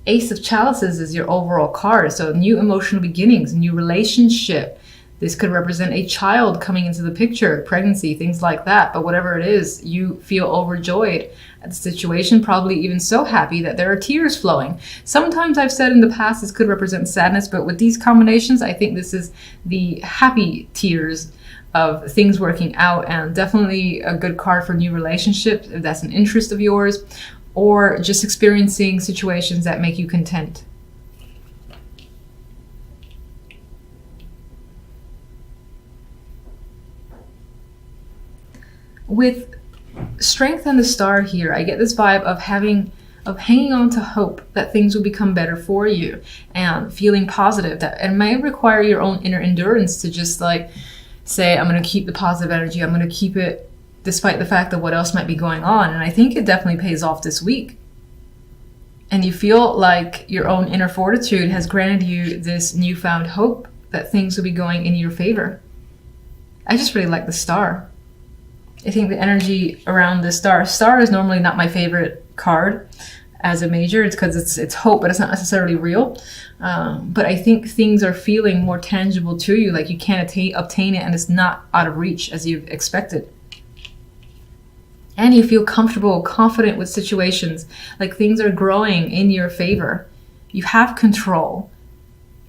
Ace of Chalices is your overall card. So new emotional beginnings, new relationship. This could represent a child coming into the picture, pregnancy, things like that. But whatever it is, you feel overjoyed at the situation, probably even so happy that there are tears flowing. Sometimes I've said in the past this could represent sadness, but with these combinations, I think this is the happy tears of things working out, and definitely a good card for new relationships if that's an interest of yours, or just experiencing situations that make you content. With Strength and the Star here, I get this vibe of hanging on to hope that things will become better for you, and feeling positive. That it may require your own inner endurance to just like say, I'm going to keep the positive energy, I'm going to keep it despite the fact that what else might be going on. And I think it definitely pays off this week. And you feel like your own inner fortitude has granted you this newfound hope that things will be going in your favor. I just really like the Star. I think the energy around the Star is normally not my favorite card as a major. It's because it's hope, but it's not necessarily real. But I think things are feeling more tangible to you, like you can't obtain it, and it's not out of reach as you've expected. And you feel comfortable, confident with situations, like things are growing in your favor. You have control.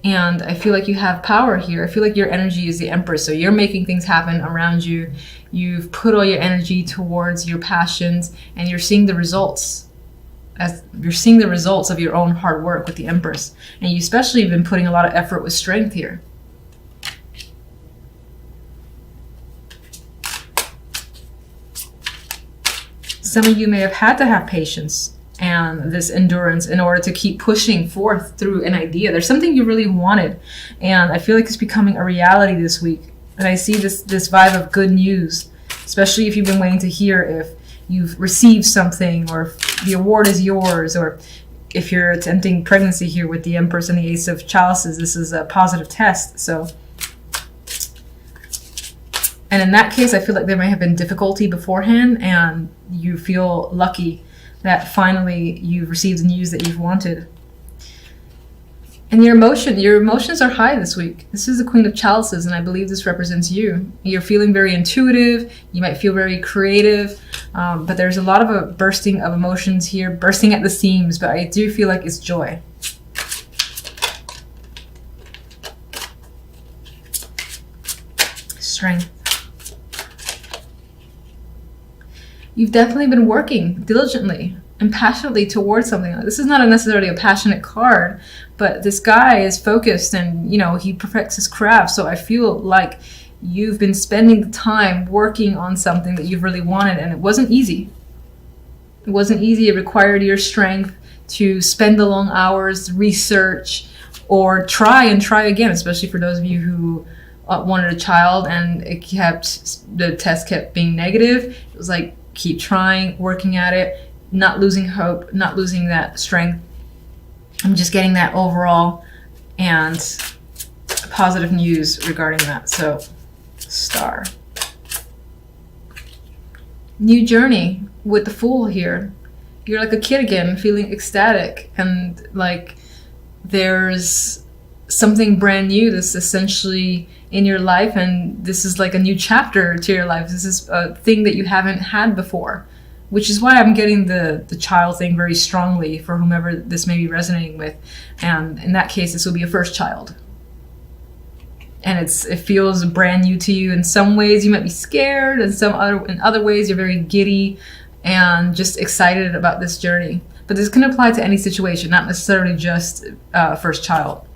And I feel like you have power here. I feel like your energy is the Empress. So you're making things happen around you. You've put all your energy towards your passions, and you're seeing the results. As you're seeing the results of your own hard work with the Empress. And you especially have been putting a lot of effort with strength here. Some of you may have had to have patience and this endurance in order to keep pushing forth through an idea. There's something you really wanted, and I feel like it's becoming a reality this week. And I see this vibe of good news, especially if you've been waiting to hear if you've received something, or if the award is yours, or if you're attempting pregnancy here with the Empress and the Ace of Chalices. This is a positive test. So, and in that case, I feel like there may have been difficulty beforehand, and you feel lucky that finally you've received the news that you've wanted. And your emotions are high this week. This is the Queen of Chalices, and I believe this represents you. You're feeling very intuitive. You might feel very creative, but there's a lot of a bursting of emotions here, bursting at the seams, but I do feel like it's joy. Strength. You've definitely been working diligently and passionately towards something. This is not necessarily a passionate card, but this guy is focused, and he perfects his craft. So I feel like you've been spending the time working on something that you've really wanted, and it wasn't easy. It wasn't easy. It required your strength to spend the long hours, research, or try again, especially for those of you who wanted a child and the test kept being negative. It was like, keep trying, working at it, not losing hope, not losing that strength. I'm just getting that overall and positive news regarding that. So, Star. New journey with the Fool here. You're like a kid again, feeling ecstatic, and like there's something brand new that's essentially in your life, and this is like a new chapter to your life. This is a thing that you haven't had before, which is why I'm getting the child thing very strongly for whomever this may be resonating with. And in that case, this will be a first child. And it feels brand new to you. In some ways you might be scared, and in other ways you're very giddy and just excited about this journey. But this can apply to any situation, not necessarily just first child.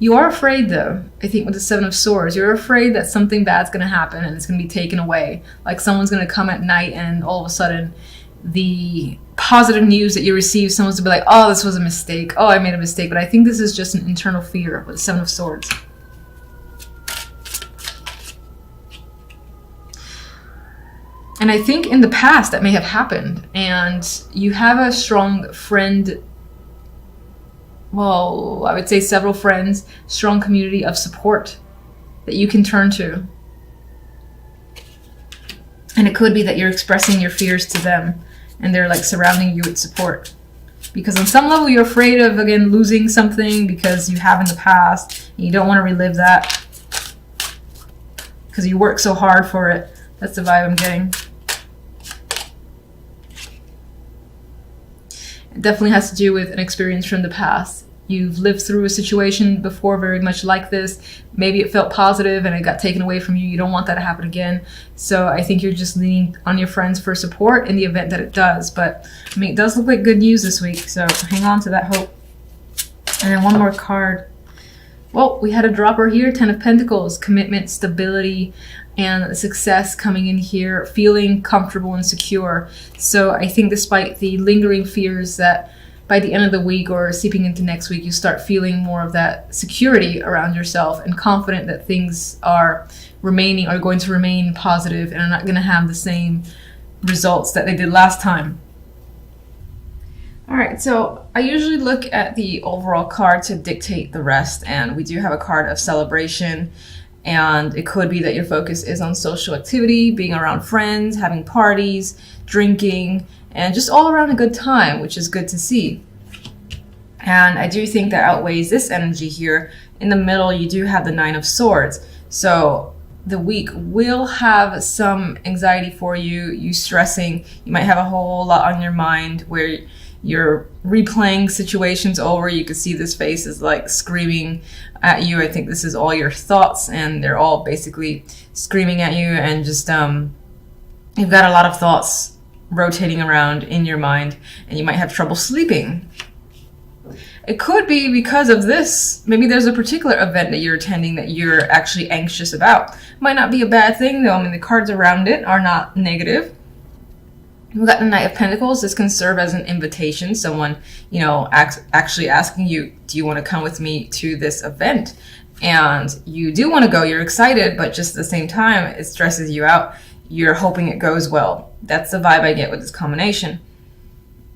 You are afraid, though, I think, with the Seven of Swords. You're afraid that something bad's going to happen and it's going to be taken away. Like someone's going to come at night, and all of a sudden the positive news that you receive, someone's going to be like, oh, this was a mistake. Oh, I made a mistake. But I think this is just an internal fear with the Seven of Swords. And I think in the past that may have happened, and you have a strong friend. Well, I would say several friends, strong community of support that you can turn to. And it could be that you're expressing your fears to them and they're like surrounding you with support. Because on some level you're afraid of, again, losing something because you have in the past and you don't want to relive that because you work so hard for it. That's the vibe I'm getting. It definitely has to do with an experience from the past. You've lived through a situation before very much like this. Maybe it felt positive and it got taken away from you. You don't want that to happen again. So I think you're just leaning on your friends for support in the event that it does. But I mean, it does look like good news this week. So hang on to that hope. And then one more card. Well, we had a dropper here, 10 of Pentacles, commitment, stability, and success coming in here, feeling comfortable and secure. So I think despite the lingering fears that by the end of the week or seeping into next week, you start feeling more of that security around yourself and confident that things are going to remain positive and are not going to have the same results that they did last time. All right, so I usually look at the overall card to dictate the rest, and we do have a card of celebration, and it could be that your focus is on social activity, being around friends, having parties, drinking, and just all around a good time, which is good to see. And I do think that outweighs this energy here. In the middle, you do have the 9 of Swords. So the week will have some anxiety for you, you stressing. You might have a whole lot on your mind where you're replaying situations over. You can see this face is like screaming at you. I think this is all your thoughts, and they're all basically screaming at you, and just you've got a lot of thoughts rotating around in your mind, and you might have trouble sleeping. It could be because of this. Maybe there's a particular event that you're attending that you're actually anxious about. Might not be a bad thing though. I mean, the cards around it are not negative. We've got the Knight of Pentacles. This can serve as an invitation. Someone, actually asking you, do you want to come with me to this event? And you do want to go. You're excited, but just at the same time, it stresses you out. You're hoping it goes well. That's the vibe I get with this combination.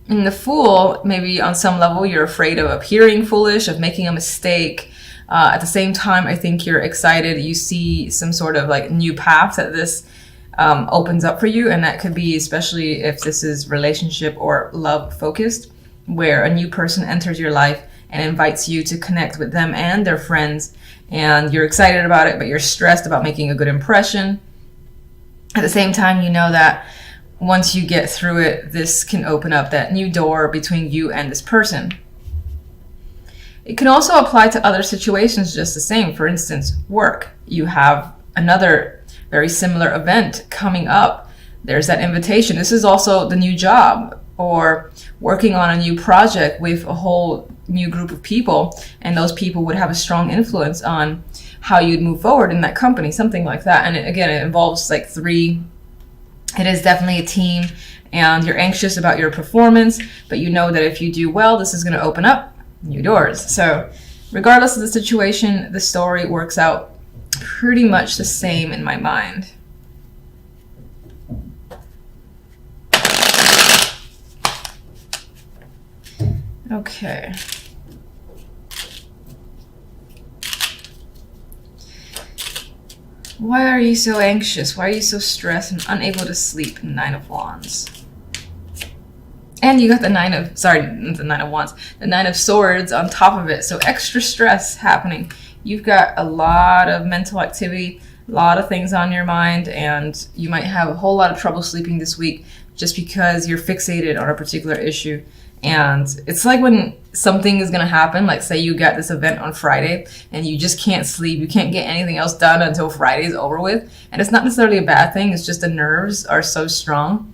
In the Fool, maybe on some level, you're afraid of appearing foolish, of making a mistake. At the same time, I think you're excited. You see some sort of like new path that this opens up for you. And that could be, especially if this is relationship or love focused, where a new person enters your life and invites you to connect with them and their friends. And you're excited about it, but you're stressed about making a good impression. At the same time, you know that once you get through it, this can open up that new door between you and this person. It can also apply to other situations just the same. For instance, work. You have another very similar event coming up. There's that invitation. This is also the new job, or working on a new project with a whole new group of people, and those people would have a strong influence on how you'd move forward in that company, something like that. And it involves like 3. It is definitely a team, and you're anxious about your performance, but you know that if you do well, this is going to open up new doors. So regardless of the situation, the story works out pretty much the same in my mind. Okay. Why are you so anxious? Why are you so stressed and unable to sleep? 9 of Wands. And you got the 9 of Wands, the 9 of Swords on top of it. So extra stress happening. You've got a lot of mental activity, a lot of things on your mind, and you might have a whole lot of trouble sleeping this week just because you're fixated on a particular issue. And it's like when something is going to happen, like say you got this event on Friday and you just can't sleep, you can't get anything else done until Friday is over with. And it's not necessarily a bad thing, it's just the nerves are so strong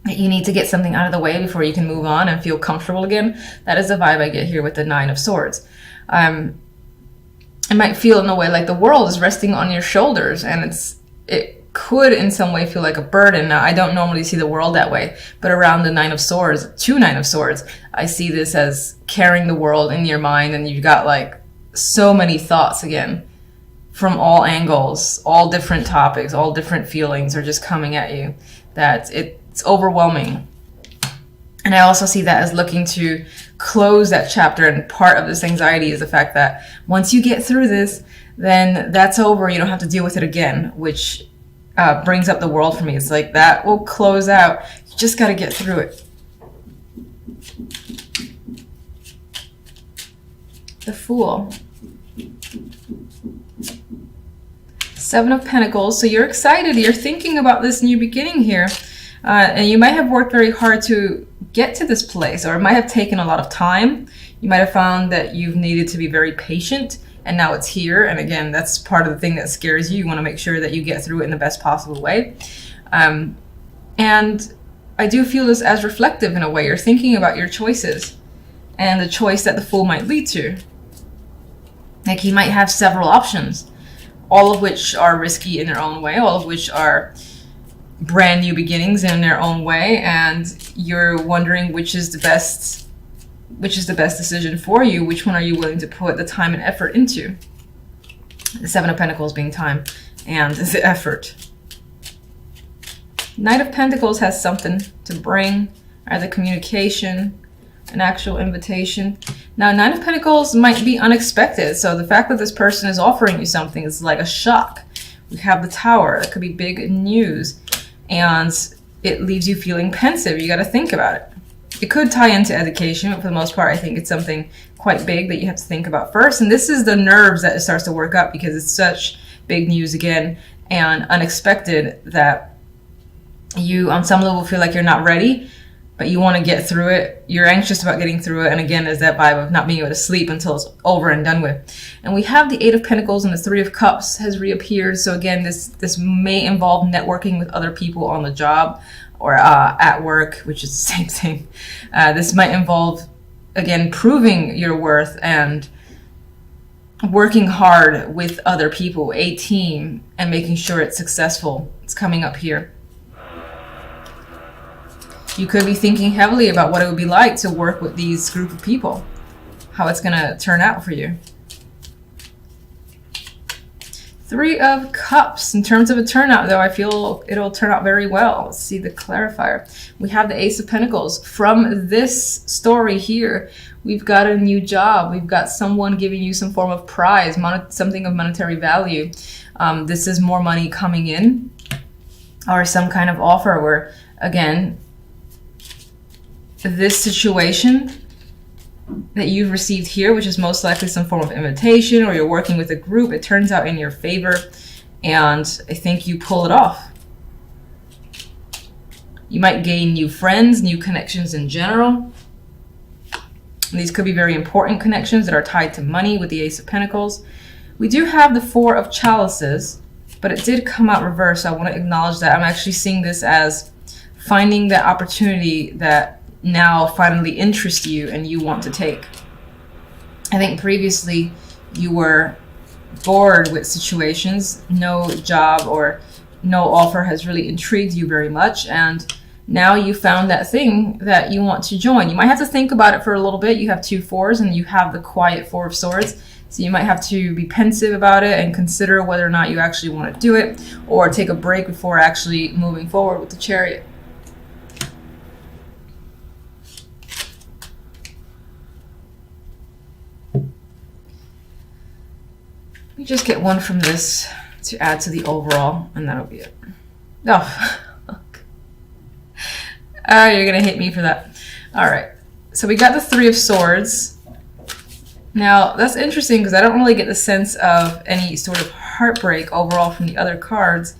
that you need to get something out of the way before you can move on and feel comfortable again. That is the vibe I get here with the 9 of Swords. It might feel in a way like the world is resting on your shoulders, and it could in some way feel like a burden. Now, I don't normally see the world that way, but around the 9 of Swords, 2 9 of Swords, I see this as carrying the world in your mind, and you've got like so many thoughts again from all angles, all different topics, all different feelings are just coming at you, that it's overwhelming. And I also see that as looking to close that chapter. And part of this anxiety is the fact that once you get through this, then that's over. You don't have to deal with it again, which brings up the world for me. It's like that will close out. You just got to get through it. The Fool. Seven of Pentacles. So you're excited. You're thinking about this new beginning here. And you might have worked very hard to get to this place, or it might have taken a lot of time. You might have found that you've needed to be very patient, and now it's here. And again, that's part of the thing that scares you. You want to make sure that you get through it in the best possible way. And I do feel this as reflective in a way. You're thinking about your choices and the choice that the Fool might lead to. Like, he might have several options, all of which are risky in their own way, all of which are brand new beginnings in their own way, and you're wondering which is the best decision for you. Which one are you willing to put the time and effort into? The Seven of Pentacles being time and the effort. Knight of Pentacles has something to bring, either communication, an actual invitation. Now, Nine of Pentacles might be unexpected, so the fact that this person is offering you something is like a shock. We have the Tower. That could be big news, and it leaves you feeling pensive. You got to think about it. It could tie into education, but for the most part, I think it's something quite big that you have to think about first. And this is the nerves that it starts to work up, because it's such big news again and unexpected that you, on some level, feel like you're not ready, but you want to get through it. You're anxious about getting through it. And again, there's that vibe of not being able to sleep until it's over and done with. And we have the Eight of Pentacles, and the Three of Cups has reappeared. So again, this may involve networking with other people on the job or at work, which is the same thing. This might involve, again, proving your worth and working hard with other people, a team, and making sure it's successful. It's coming up here. You could be thinking heavily about what it would be like to work with these group of people, how it's going to turn out for you. Three of Cups. In terms of a turnout, though, I feel it'll turn out very well. Let's see the clarifier. We have the Ace of Pentacles. From this story here, we've got a new job. We've got someone giving you some form of prize, something of monetary value. This is more money coming in, or some kind of offer where, again, this situation that you've received here, which is most likely some form of invitation, or you're working with a group, it turns out in your favor, and I think you pull it off. You might gain new friends, new connections in general. And these could be very important connections that are tied to money with the Ace of Pentacles. We do have the Four of Chalices, but it did come out reversed, so I want to acknowledge that. I'm actually seeing this as finding that opportunity that now finally interests you and you want to take. I think previously you were bored with situations. No job or no offer has really intrigued you very much, and now you found that thing that you want to join. You might have to think about it for a little bit. You have two fours and you have the quiet Four of Swords, so you might have to be pensive about it and consider whether or not you actually want to do it, or take a break before actually moving forward with the Chariot. You just get one from this to add to the overall, and that'll be it. Oh, you're gonna hate me for that. All right, so we got the Three of Swords. Now that's interesting because I don't really get the sense of any sort of heartbreak overall from the other cards.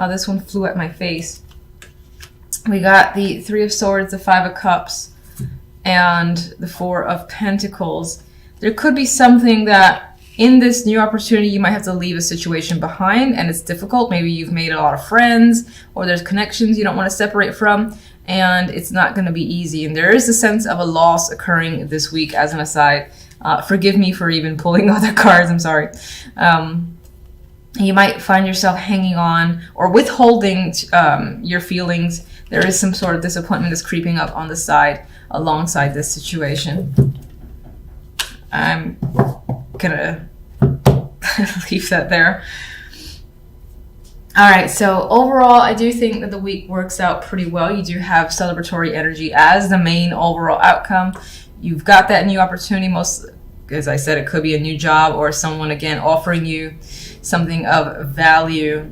This one flew at my face. We got the Three of Swords, the Five of Cups, and the Four of Pentacles. There could be something that in this new opportunity, you might have to leave a situation behind, and it's difficult. Maybe you've made a lot of friends, or there's connections you don't want to separate from, and it's not going to be easy. And there is a sense of a loss occurring this week, as an aside. Forgive me for even pulling other cards, I'm sorry. You might find yourself hanging on or withholding your feelings. There is some sort of disappointment that's creeping up on the side alongside this situation. I'm gonna leave that there. All right, so overall, I do think that the week works out pretty well. You do have celebratory energy as the main overall outcome. You've got that new opportunity. Most, as I said, it could be a new job or someone, again, offering you something of value.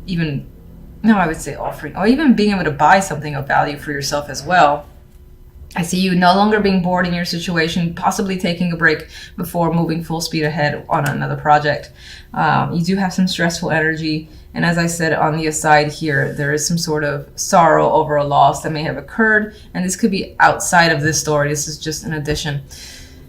Even, no, I would say offering, or even being able to buy something of value for yourself as well. I see you no longer being bored in your situation, possibly taking a break before moving full speed ahead on another project. You do have some stressful energy. And as I said on the aside here, there is some sort of sorrow over a loss that may have occurred. And this could be outside of this story. This is just an addition.